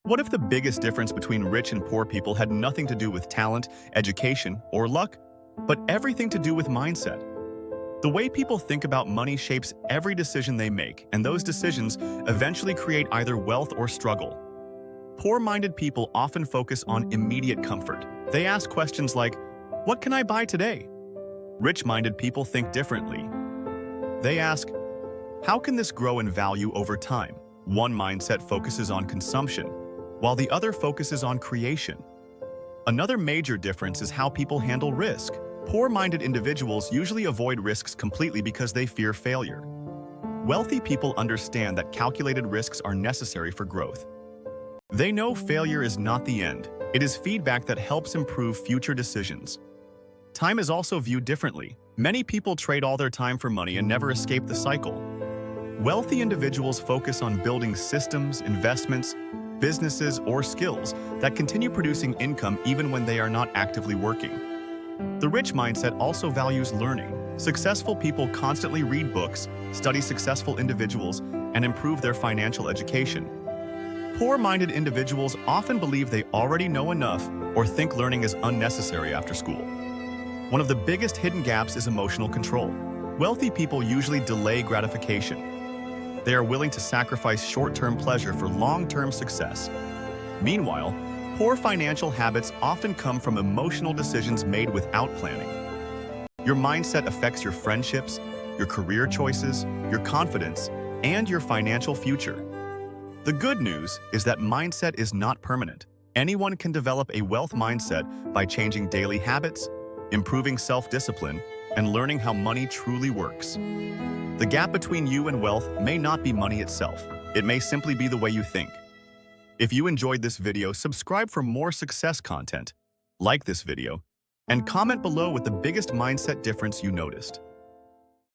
What if the biggest difference between rich and poor people had nothing to do with talent, education, or luck, but everything to do with mindset? The way people think about money shapes every decision they make, and those decisions eventually create either wealth or struggle. Poor-minded people often focus on immediate comfort. They ask questions like, "What can I buy today?" Rich-minded people think differently. They ask, "How can this grow in value over time?" One mindset focuses on consumption, while the other focuses on creation. Another major difference is how people handle risk. Poor-minded individuals usually avoid risks completely because they fear failure. Wealthy people understand that calculated risks are necessary for growth. They know failure is not the end. It is feedback that helps improve future decisions. Time is also viewed differently. Many people trade all their time for money and never escape the cycle. Wealthy individuals focus on building systems, investments, businesses, or skills that continue producing income even when they are not actively working. The rich mindset also values learning. Successful people constantly read books, study successful individuals, and improve their financial education. Poor-minded individuals often believe they already know enough or think learning is unnecessary after school. One of the biggest hidden gaps is emotional control. Wealthy people usually delay gratification. They are willing to sacrifice short-term pleasure for long-term success. Meanwhile, poor financial habits often come from emotional decisions made without planning. Your mindset affects your friendships, your career choices, your confidence, and your financial future. The good news is that mindset is not permanent. Anyone can develop a wealth mindset by changing daily habits, improving self-discipline, and learning how money truly works. The gap between you and wealth may not be money itself. It may simply be the way you think. If you enjoyed this video, subscribe for more success content, like this video, and comment below with the biggest mindset difference you noticed.